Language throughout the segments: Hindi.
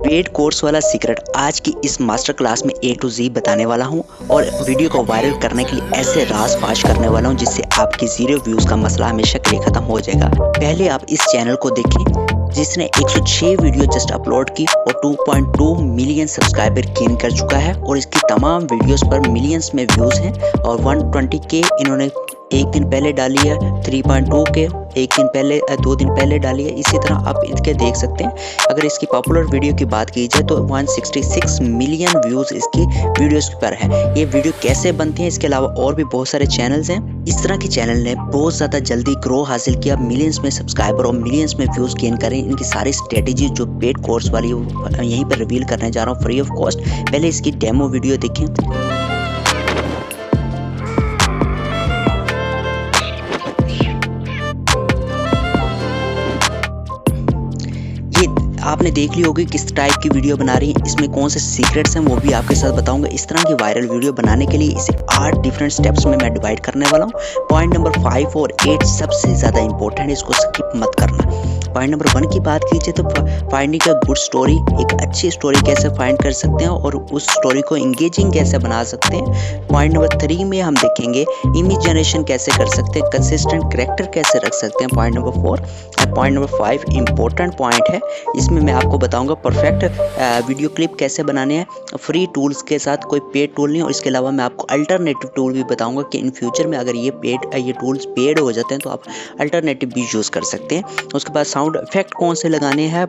पेड कोर्स वाला सीक्रेट आज की इस मास्टर क्लास में A to Z बताने वाला हूं और वीडियो को वायरल करने के लिए ऐसे राज फाश करने वाला हूं जिससे आपके 0 व्यूज का मसला हमेशा के लिए खत्म हो जाएगा। पहले आप इस चैनल को देखें जिसने 106 वीडियो जस्ट अपलोड की और 2.2 मिलियन सब्सक्राइबर गेन कर चुका है और इसकी तमाम वीडियोस पर मिलियंस में व्यूज हैं और 120K इन्होंने एक दिन पहले डाली है, 3.2K एक दिन पहले 2 दिन पहले डाली है। इसी तरह आप इसके देख सकते हैं। अगर इसकी पॉपुलर वीडियो की बात की जाए तो 166 मिलियन व्यूज इसकी वीडियोस पर है। ये वीडियो कैसे बनती है, इसके अलावा और भी बहुत सारे चैनल्स हैं। इस तरह के चैनल ने बहुत ज़्यादा जल्दी ग्रो हासिल किया, मिलियंस में सब्सक्राइबर और मिलियंस में व्यूज गेन करें। इनकी सारी स्ट्रेटेजी जो पेड कोर्स वाली यहीं पर रिवील करने जा रहा हूँ फ्री ऑफ कॉस्ट। पहले इसकी डेमो वीडियो देखें। आपने देख ली होगी किस टाइप की वीडियो बना रही है, इसमें कौन से सीक्रेट्स हैं वो भी आपके साथ बताऊंगा। इस तरह की वायरल वीडियो बनाने के लिए इसे 8 डिफरेंट स्टेप्स में मैं डिवाइड करने वाला हूं। पॉइंट नंबर 5 और 8 सबसे ज़्यादा इंपॉर्टेंट है, इसको स्किप मत करना। पॉइंट नंबर 1 की बात कीजिए तो फाइंडिंग अ गुड स्टोरी, एक अच्छी स्टोरी कैसे फाइंड कर सकते हैं और उस स्टोरी को इंगेजिंग कैसे बना सकते हैं। पॉइंट नंबर 3 में हम देखेंगे इमेज जनरेशन कैसे कर सकते हैं, कंसिस्टेंट कैरेक्टर कैसे रख सकते हैं। पॉइंट नंबर 4 और पॉइंट नंबर 5 इंपॉर्टेंट पॉइंट है, इसमें मैं आपको बताऊंगा परफेक्ट वीडियो क्लिप कैसे बनाने हैं फ्री टूल्स के साथ, कोई पेड टूल नहीं। और इसके अलावा मैं आपको अल्टरनेटिव टूल भी बताऊंगा कि इन फ्यूचर में अगर ये टूल्स पेड हो जाते हैं तो आप अल्टरनेटिव भी यूज़ कर सकते हैं। उसके बाद साउंड इफेक्ट कौन से लगाने हैं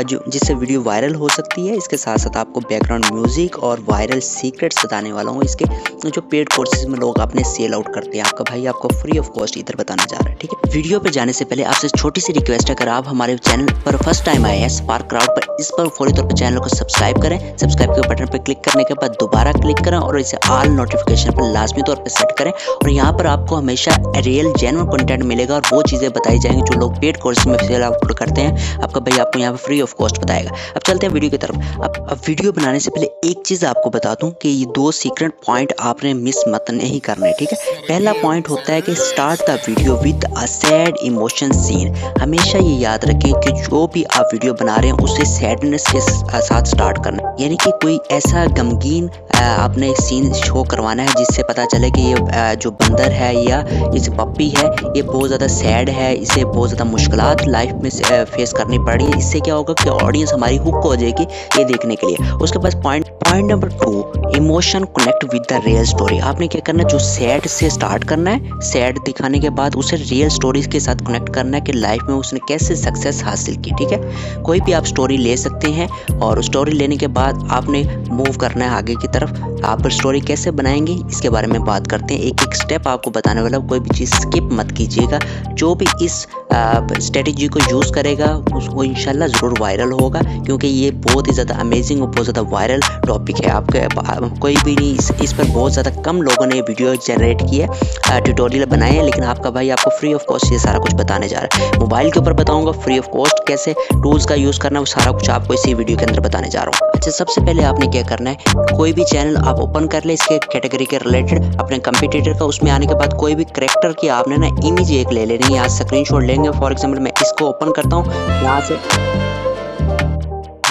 जो जिससे वीडियो वायरल हो सकती है। इसके साथ साथ आपको बैकग्राउंड म्यूजिक और वायरल सीक्रेट्स बताने वाला हूँ, इसके जो पेड कोर्सेज में लोग अपने सेल आउट करते हैं। आपका भाई आपको फ्री ऑफ कॉस्ट इधर बताने जा रहा है, ठीक है। वीडियो पे जाने से पहले आपसे छोटी सी रिक्वेस्ट है, अगर आप हमारे चैनल पर फर्स्ट टाइम आए हैं स्पार्क क्राउड पर, इस पर फौरी तौर पर चैनल को सब्सक्राइब करें। सब्सक्राइब के बटन पर क्लिक करने के बाद दोबारा क्लिक करें और इसे ऑल नोटिफिकेशन पर लाजमी तौर पर सेट करें। और यहाँ पर आपको हमेशा रियल जेन्युइन कंटेंट मिलेगा और वो चीज़ें बताई जाएंगी जो लोग पेड कोर्स में सेल आउट करते हैं। आपका भाई आपको यहाँ पर फ्री ऑफ कॉस्ट बताएगा। अब चलते हैं वीडियो की तरफ। अब वीडियो बनाने से पहले एक चीज़ आपको बता दूं कि ये 2 सीक्रेट पॉइंट आपने मिस मत नहीं करने, ठीक है। पहला पॉइंट होता है कि start the video with a sad emotion scene. हमेशा ये याद रखें कि जो भी आप वीडियो बना रहे हैं उसे सैडनेस के साथ स्टार्ट करना, यानी कि कोई ऐसा गमगीन आपने सीन शो करवाना है जिससे पता चले कि ये जो बंदर है या ये पप्पी है ये बहुत ज़्यादा सैड है, इसे बहुत ज़्यादा मुश्किलात लाइफ में फेस करनी पड़ रही है। इससे क्या होगा कि ऑडियंस हमारी हुक हो जाएगी ये देखने के लिए। उसके बाद point number 2 emotion connect with the real story. आपने क्या करना है, जो सैड से स्टार्ट करना है, सैड दिखाने के बाद उसे रियल स्टोरीज के साथ कनेक्ट करना है कि लाइफ में उसने कैसे सक्सेस हासिल की, ठीक है। कोई भी आप स्टोरी ले सकते हैं और स्टोरी लेने के बाद आपने मूव करना है आगे की तरफ। आप स्टोरी कैसे बनाएंगे इसके बारे में बात करते हैं। एक एक स्टेप आपको बताने वाला, कोई भी चीज़ स्किप मत कीजिएगा। जो भी इस स्ट्रेटेजी को यूज़ करेगा उसको इंशाल्लाह ज़रूर वायरल होगा, क्योंकि ये बहुत ही ज़्यादा अमेजिंग और बहुत ज़्यादा वायरल टॉपिक है। आपके कोई भी नहीं इस पर बहुत ज़्यादा कम लोगों ने वीडियो जनरेट की है, ट्यूटोरियल बनाए हैं, लेकिन आपका भाई आपको फ्री ऑफ कॉस्ट ये सारा कुछ बताने जा रहा है। मोबाइल के ऊपर बताऊंगा फ्री ऑफ कॉस्ट कैसे टूल्स का यूज़ करना, वो सारा कुछ आपको इसी वीडियो के अंदर बताने जा रहा हूँ। अच्छा, सबसे पहले आपने क्या करना है, कोई भी चैनल आप ओपन कर ले इसके कैटेगरी के रिलेटेड अपने कंपटीटर का। उसमें आने के बाद कोई भी करेक्टर की आपने ना इमेज एक ले लेनी है, यहाँ स्क्रीनशॉट लेंगे। फॉर एग्जांपल मैं इसको ओपन करता हूँ, यहाँ से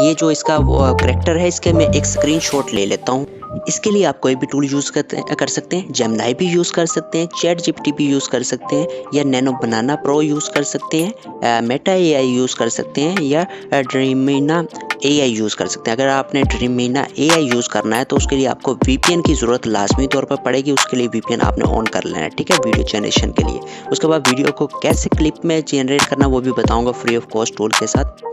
ये जो इसका करेक्टर है इसके मैं एक स्क्रीनशॉट ले लेता हूँ। इसके लिए आप कोई भी टूल यूज़ कर सकते हैं, जेमिनी भी यूज़ कर सकते हैं, चैट जीपीटी भी यूज़ कर सकते हैं, या नैनो बनाना प्रो यूज़ कर सकते हैं, मेटा एआई यूज़ कर सकते हैं, या ड्रीमिना एआई यूज़ कर सकते हैं। अगर आपने ड्रीमिना एआई यूज़ करना है तो उसके लिए आपको वीपीएन की ज़रूरत लाजमी तौर पर पड़ेगी। उसके लिए वीपीएन आपने ऑन कर लेना है, ठीक है, वीडियो जनरेशन के लिए। उसके बाद वीडियो को कैसे क्लिप में जनरेट करना वो भी बताऊँगा फ्री ऑफ कॉस्ट टूल के साथ।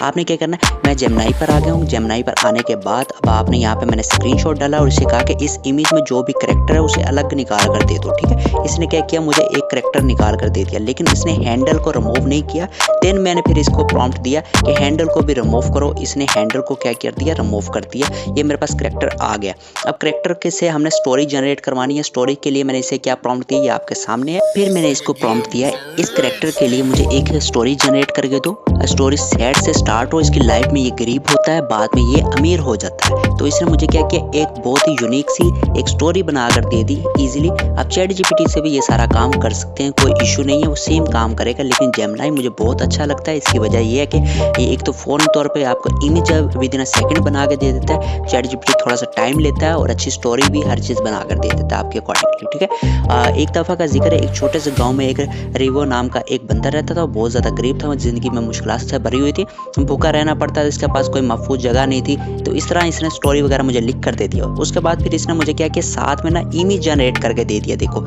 आपने क्या करना है, मैं जेमिनी पर आ गया हूँ। जेमिनी पर आने के बाद अब आपने यहाँ पे मैंने स्क्रीनशॉट डाला और इसे कहा कि इस इमेज में जो भी करेक्टर है उसे अलग निकाल कर दे दो, ठीक है। इसने क्या किया, मुझे एक करेक्टर निकाल कर दे दिया, लेकिन इसने हैंडल को रिमूव नहीं किया। देन मैंने फिर इसको प्रॉम्प्ट दिया कि हैंडल को भी रिमूव करो। इसने हैंडल को क्या कर दिया, रिमूव कर दिया। ये मेरे पास करेक्टर आ गया। अब करेक्टर के से हमने स्टोरी जनरेट करवानी है। स्टोरी के लिए मैंने इसे क्या प्रॉम्प्ट दिया, ये आपके सामने है। फिर मैंने इसको प्रॉम्प्ट दिया, इस करेक्टर के लिए मुझे एक स्टोरी जनरेट करके दो। स्टोरी सैड से स्टार्ट हो इसकी लाइफ में ये गरीब होता है, बाद में ये अमीर हो जाता है। तो इसने मुझे क्या किया, एक बहुत ही यूनिक सी एक स्टोरी बनाकर दे दी इजीली। आप चैट जीपीटी से भी ये सारा काम कर सकते हैं, कोई इशू नहीं है, वो सेम काम करेगा। लेकिन जेमिनी मुझे बहुत अच्छा लगता है। इसकी वजह ये है कि ये एक तो फ़ौरन तौर पे आपको image with in a second बना के दे देता है। चैट जीपीटी थोड़ा सा टाइम लेता है और अच्छी स्टोरी भी हर चीज़ बना कर दे देता है आपके अकॉर्डिंगली, ठीक है। एक दफ़ा का जिक्र है, एक छोटे से गाँव में एक रिवो नाम का एक बंदा रहता था। वो बहुत ज़्यादा गरीब था, ज़िंदगी में मुश्किलात से भरी हुई थी, भूखा रहना पड़ता था, इसके पास कोई महफूज जगह नहीं थी। तो इस तरह इसने स्टोरी वगैरह मुझे लिख कर दे दिया। उसके बाद फिर इसने मुझे क्या किया, साथ में ना इमेज जनरेट करके दे दिया। देखो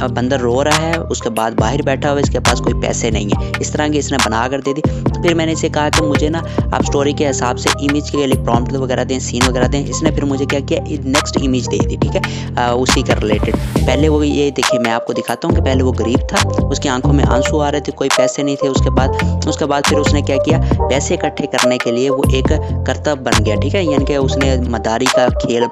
बंदर रो रहा है, उसके बाद बाहर बैठा हुआ है, इसके पास कोई पैसे नहीं है, इस तरह की इसने बना कर दे दी। फिर मैंने इसे कहा कि मुझे ना आप स्टोरी के हिसाब से इमेज के लिए प्रॉम्प्ट वगैरह दें, सीन वगैरह दें। इसने फिर मुझे क्या किया, नेक्स्ट इमेज दे दी, ठीक है, उसी का रिलेटेड। पहले वो ये देखिए, मैं आपको दिखाता हूँ कि पहले वो गरीब था, उसकी आंखों में आंसू आ रहे थे, कोई पैसे नहीं थे। उसके बाद फिर उसने क्या किया, पैसे इकट्ठे करने के लिए वो एक करतब बन गया, ठीक है, यानी कि उसने मदारी का खेल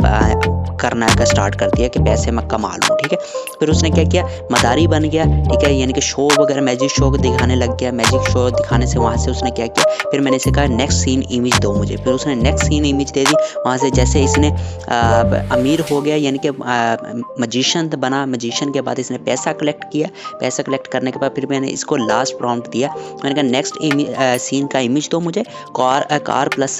करना का स्टार्ट कर दिया कि पैसे मैं कमा लूँ, ठीक है। फिर उसने क्या किया, मदारी बन गया, ठीक है, यानी कि शो वगैरह मैजिक शो दिखाने लग गया। मैजिक शो दिखाने से वहाँ से उसने क्या किया, फिर मैंने इसे कहा नेक्स्ट सीन इमेज दो मुझे। फिर उसने नेक्स्ट सीन इमेज दे दी। वहाँ से जैसे इसने अमीर हो गया, यानी कि मजिशियन बना। मजिशियन के बाद इसने पैसा कलेक्ट किया। पैसा कलेक्ट करने के बाद फिर मैंने इसको लास्ट प्रॉम्प्ट दिया। मैंने कहा नेक्स्ट सीन का इमेज दो मुझे। कार प्लस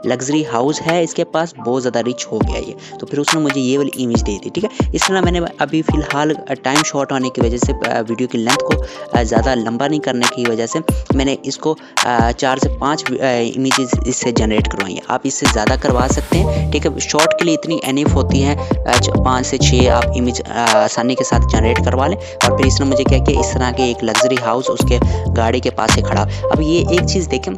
लग्जरी हाउस है इसके पास, बहुत ज़्यादा रिच हो गया ये। तो फिर उसने मुझे ये वाली इमेज दे दी, ठीक है। इस तरह मैंने अभी फ़िलहाल टाइम शॉर्ट होने की वजह से, वीडियो की लेंथ को ज़्यादा लंबा नहीं करने की वजह से मैंने इसको 4 से 5 इमेजेस इससे जनरेट करवाई है। आप इससे ज़्यादा करवा सकते हैं, ठीक है। शॉर्ट के लिए इतनी एनफ होती है, 5 से 6 आप इमेज आसानी के साथ जनरेट करवा लें। और फिर इसने मुझे क्या किया, इस तरह के एक लग्जरी हाउस उसके गाड़ी के पास से खड़ा। अब ये एक चीज़ देखें,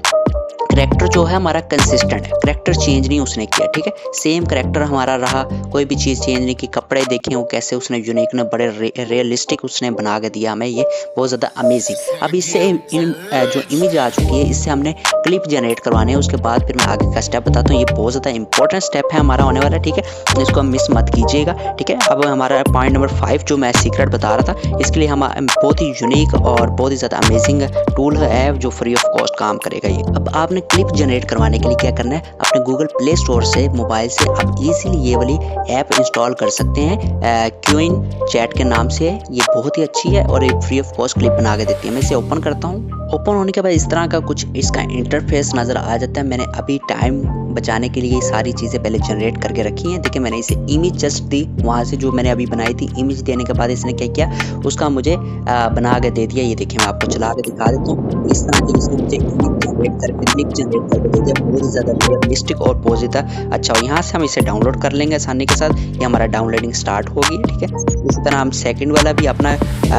करैक्टर जो है हमारा कंसिस्टेंट है, करैक्टर चेंज नहीं उसने किया, ठीक है, सेम करैक्टर हमारा रहा, कोई भी चीज़ चेंज नहीं की। कपड़े देखें वो कैसे उसने यूनिक ने बड़े रियलिस्टिक उसने बना के दिया हमें, ये बहुत ज़्यादा अमेजिंग। अब इससे जो इमेज आ चुकी है, इससे हमने क्लिप जनरेट करवाने हैं। उसके बाद फिर मैं आगे का स्टेप बताता हूँ। ये बहुत ज़्यादा इंपॉर्टेंट स्टेप है हमारा होने वाला, ठीक है, इसको मिस मत कीजिएगा, ठीक है। अब हमारा पॉइंट नंबर 5 जो मैं सीक्रेट बता रहा था, इसके लिए हम बहुत ही यूनिक और बहुत ही ज़्यादा अमेजिंग टूल है जो फ्री ऑफ कॉस्ट काम करेगा ये। अब आपने क्लिप जनरेट करवाने के लिए क्या करना है, अपने गूगल प्ले स्टोर से मोबाइल से आप इजीली ये वाली ऐप इंस्टॉल कर सकते हैं। क्यूइन चैट के नाम से, ये बहुत ही अच्छी है और एक फ्री ऑफ कॉस्ट क्लिप बना के देती है। मैं इसे ओपन करता हूँ। ओपन होने के बाद इस तरह का कुछ इसका इंटरफेस नज़र आ जाता है। मैंने अभी टाइम बचाने के लिए ये सारी चीज़ें पहले जनरेट करके रखी हैं। देखिए मैंने इसे इमेज जस्ट दी, वहाँ से जो मैंने अभी बनाई थी इमेज देने के बाद इसने क्या किया, उसका मुझे बना के दे दिया। ये देखिए मैं आपको चला के दिखा देता हूँ। इस तरह की इसने मुझे इमेज जनरेट करके दे दिया, बहुत ज़्यादा रियलिस्टिक और बहुत ज़्यादा अच्छा हो। यहाँ से हम इसे डाउनलोड कर लेंगे आसानी के साथ। ये हमारा डाउनलोडिंग स्टार्ट हो गई, ठीक है। इस तरह हम सेकंड वाला भी अपना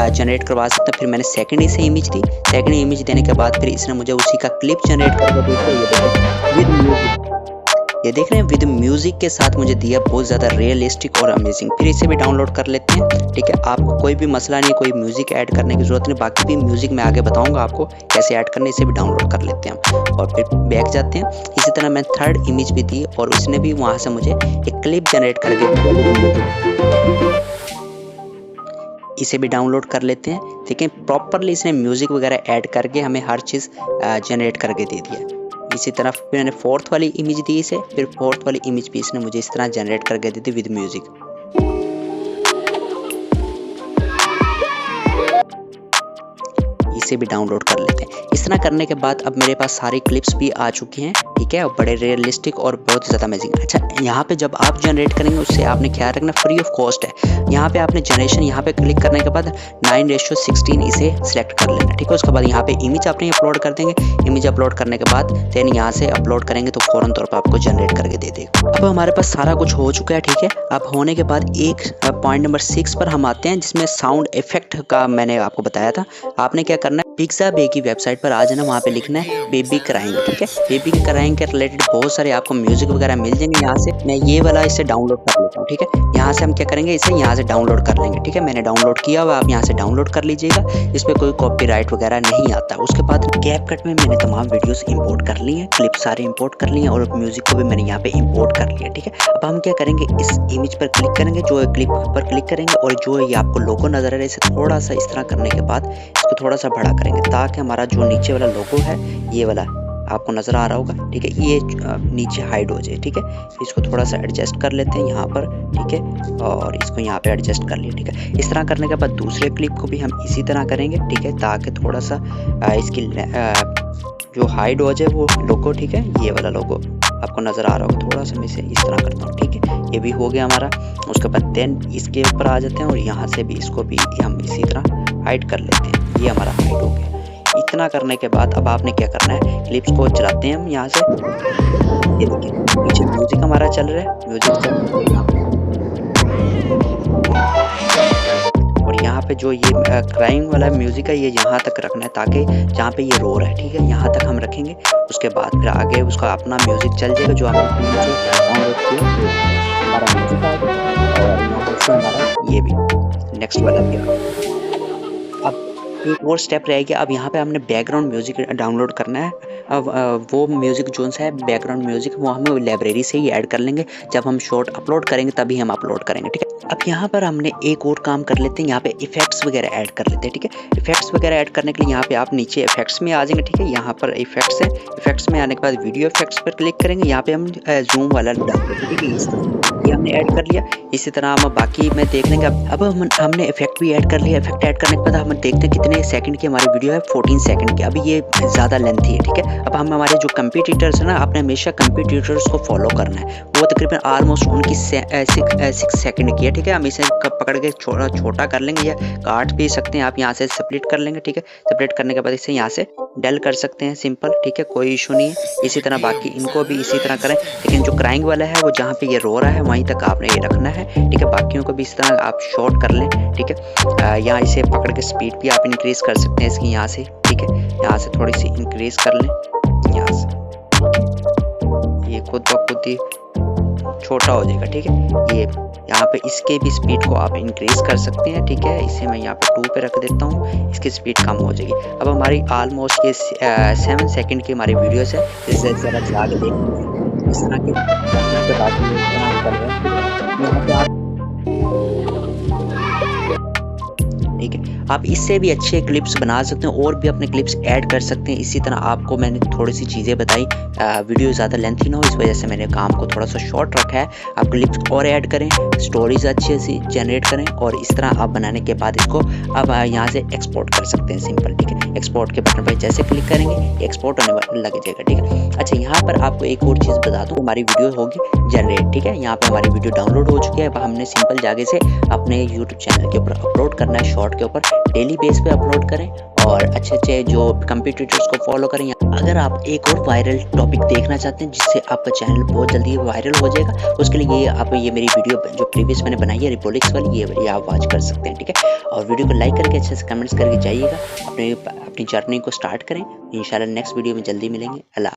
जनरेट करवा सकते हैं। फिर मैंने सेकंड इसे इमेज दी। सेकंड इमेज देने के बाद फिर इसने मुझे उसी का क्लिप जनरेट करके दिया। ये देख रहे हैं विद म्यूजिक के साथ मुझे दिया, बहुत ज़्यादा रियलिस्टिक और अमेजिंग। फिर इसे भी डाउनलोड कर लेते हैं, ठीक है। आपको कोई भी मसला नहीं, कोई म्यूजिक ऐड करने की ज़रूरत नहीं, बाकी भी म्यूजिक मैं आगे बताऊंगा आपको कैसे ऐड करने। इसे भी डाउनलोड कर लेते हैं हम और फिर बैक जाते हैं। इसी तरह मैं थर्ड इमेज भी दी और उसने भी वहाँ से मुझे एक क्लिप जनरेट करके दिया। इसे भी डाउनलोड कर लेते हैं, ठीक है। प्रॉपरली इसने म्यूज़िक वगैरह ऐड करके हमें हर चीज़ जनरेट करके दे दिया। इसी तरह फिर मैंने फोर्थ वाली इमेज दी इसे, फिर फोर्थ वाली इमेज भी इसने मुझे इस तरह जनरेट करके दी थी विद म्यूज़िक। इसे भी डाउनलोड कर लेते हैं। इस तरह करने के बाद अब मेरे पास सारी क्लिप्स भी आ चुकी हैं, ठीक है, और बड़े रियलिस्टिक और बहुत ज़्यादा अमेजिंग। अच्छा, यहाँ पे जब आप जनरेट करेंगे उससे आपने ख्याल रखना फ्री ऑफ कॉस्ट है। यहाँ पे आपने जनरेशन यहाँ पे क्लिक करने के बाद 9:16 इसे सिलेक्ट कर लेना, ठीक है। उसके बाद यहाँ पे इमेज आपने अपलोड कर देंगे। इमेज अपलोड करने के बाद देन यहाँ से अपलोड करेंगे तो फ़ौरन तौर पर आपको जनरेट करके दे देगा। अब हमारे पास सारा कुछ हो चुका है, ठीक है। अब होने के बाद एक पॉइंट नंबर 6 पर हम आते हैं, जिसमें साउंड इफेक्ट का मैंने आपको बताया था। आपने क्या करना है, पिक्साबे की वेबसाइट पर आ जाना, वहाँ पे लिखना है बेबी क्राइंग, ठीक है। बेबी क्राइंग के रिलेटेड बहुत सारे आपको म्यूजिक वगैरह मिल जाएंगे। यहाँ से मैं ये वाला इसे डाउनलोड कर लेता हूँ, ठीक है। यहाँ से हम क्या करेंगे, इसे यहाँ से डाउनलोड कर लेंगे, ठीक है। मैंने डाउनलोड किया हुआ, आप यहाँ से डाउनलोड कर लीजिएगा। इस पर कोई कॉपीराइट वगैरह नहीं आता। उसके बाद कैपकट में मैंने तमाम वीडियोस इंपोर्ट कर ली हैं, क्लिप सारे इंपोर्ट कर लिए हैं और म्यूजिक को भी मैंने यहाँ पे इंपोर्ट कर लिया, ठीक है। अब हम क्या करेंगे, इस इमेज पर क्लिक करेंगे, जो क्लिप पर क्लिक करेंगे और जो ये आपको लोगो नजर आ रहा है इसे थोड़ा सा इस तरह करने के बाद इसको थोड़ा सा बड़ा करेंगे ताकि हमारा जो नीचे वाला लोगो है ये वाला आपको नज़र आ रहा होगा, ठीक है। ये नीचे हाइड हो जाए, ठीक है। इसको थोड़ा सा एडजस्ट कर लेते हैं यहाँ पर, ठीक है, और इसको यहाँ पे एडजस्ट कर लिया, ठीक है। इस तरह करने के बाद दूसरे क्लिप को भी हम इसी तरह करेंगे, ठीक है, ताकि थोड़ा सा इसकी जो हाइड हो जाए वो लोगो, ठीक है, ये वाला लोगो आपको नज़र आ रहा होगा। थोड़ा सा मैं इसे इस तरह करता हूँ, ठीक है। ये भी हो गया हमारा। उसके बाद देन इसके ऊपर आ जाते हैं और यहाँ से भी इसको भी हम इसी तरह हाइड कर लेते हैं। ये हमारा हाइड हो गया। इतना करने के बाद अब आपने क्या करना है, क्लिप्स को चलाते हैं हम यहाँ से। ये देखिए पीछे म्यूजिक हमारा चल रहा है, म्यूजिक चल रहा है, और यहाँ पे जो ये क्राइंग वाला म्यूजिक है ये यहाँ तक रखना है, ताकि जहाँ पे ये रो रहा है, ठीक है, यहाँ तक हम रखेंगे। उसके बाद फिर आगे उसका अपना म्यूजिक चल जाएगा जो हमारा म्यूजिक आएगा। और ये भी नेक्स्ट वाला भी। अब एक और स्टेप रहेगी। अब यहाँ पे हमने बैकग्राउंड म्यूजिक डाउनलोड करना है। अब वो म्यूजिक जोन सा है बैकग्राउंड म्यूजिक, वो हम लाइब्रेरी से ही ऐड कर लेंगे। जब हम शॉर्ट अपलोड करेंगे तभी हम अपलोड करेंगे, ठीक है। अब यहाँ पर हमने एक और काम कर लेते हैं, यहाँ पे इफेक्ट्स वगैरह ऐड कर लेते हैं, ठीक है। इफेक्ट्स वगैरह ऐड करने के लिए यहाँ पे आप नीचे इफेक्ट्स में आ जाएंगे, ठीक है। यहाँ पर इफेक्ट्स है, इफेक्ट्स में आने के बाद वीडियो इफेक्ट्स पर क्लिक करेंगे। यहाँ पे हम जूम वाला डालेंगे, ठीक है। ये हमने ऐड कर लिया। इसी तरह हम बाकी में देख लेंगे। अब हमने इफेक्ट भी ऐड कर लिया। इफेक्ट ऐड करने के बाद हम देखते हैं कितने सेकंड की हमारी वीडियो है, 14 सेकंड की। अभी ये ज़्यादा लेंथी है, ठीक है। अब हम हमारे जो कंपटीटर्स है ना, आपने हमेशा कंपटीटर्स को फॉलो करना है। वो तकरीबन ऑलमोस्ट उनकी 6 सेकंड की है, ठीक है। हम इसे पकड़ के छोटा कर लेंगे या काट भी सकते हैं आप, यहाँ से स्प्लिट कर लेंगे, ठीक है। स्प्लिट करने के बाद इसे यहाँ से डल कर सकते हैं, सिंपल, ठीक है, कोई इशू नहीं है। इसी तरह बाकी इनको भी इसी तरह करें, लेकिन जो क्राइंग वाला है वो जहाँ पे ये रो रहा है वहीं तक आपने ये रखना है, ठीक है। बाकियों को भी इस तरह आप शॉर्ट कर लें, ठीक है। यहाँ इसे पकड़ के स्पीड भी आप इंक्रीज कर सकते हैं इसकी, यहाँ से, ठीक है। यहाँ से थोड़ी सी इंक्रीज कर लें, यहाँ से ये खुद ब खुद ही छोटा हो जाएगा, ठीक है। ये यहाँ पे इसके भी स्पीड को आप इंक्रीज कर सकते हैं, ठीक है। इसे मैं यहाँ पे 2 पे रख देता हूँ, इसकी स्पीड कम हो जाएगी। अब हमारी ऑलमोस्ट ये 7 सेकंड की हमारी वीडियोस है। इसे ज़रा चला के देखते इस तरह की ठीक है। आप इससे भी अच्छे क्लिप्स बना सकते हैं और भी अपने क्लिप्स ऐड कर सकते हैं। इसी तरह आपको मैंने थोड़ी सी चीज़ें बताई, वीडियो ज़्यादा लेंथी ना हो, इस वजह से मैंने काम को थोड़ा सा शॉर्ट रखा है। आप क्लिप्स और ऐड करें, स्टोरीज अच्छे से जनरेट करें, और इस तरह आप बनाने के बाद इसको अब यहाँ से एक्सपोर्ट कर सकते हैं, सिंपल, ठीक है। एक्सपोर्ट के बटन पर जैसे क्लिक करेंगे एक्सपोर्ट होने लग जाएगा, ठीक है। अच्छा, यहाँ पर आपको एक और चीज़ बता दूँ, हमारी वीडियो होगी जनरेट, ठीक है। यहाँ पर हमारी वीडियो डाउनलोड हो चुकी है। अब हमने सिंपल जाके से अपने यूट्यूब चैनल के ऊपर अपलोड करना है, शॉर्ट के ऊपर डेली बेस पे अपलोड करें और अच्छे जो कंपटीटर्स को फॉलो करें। अगर आप एक और वायरल टॉपिक देखना चाहते हैं जिससे आपका चैनल बहुत जल्दी वायरल हो जाएगा, उसके लिए आप ये मेरी वीडियो जो प्रीवियस मैंने बनाई है रिपोलिक्स वाली, ये आप वॉच कर सकते हैं, ठीक है। और वीडियो को लाइक करके अच्छे से कमेंट्स करके जाइएगा, अपनी जर्नी को स्टार्ट करें। इंशाल्लाह नेक्स्ट वीडियो में जल्दी मिलेंगे। अल्लाह।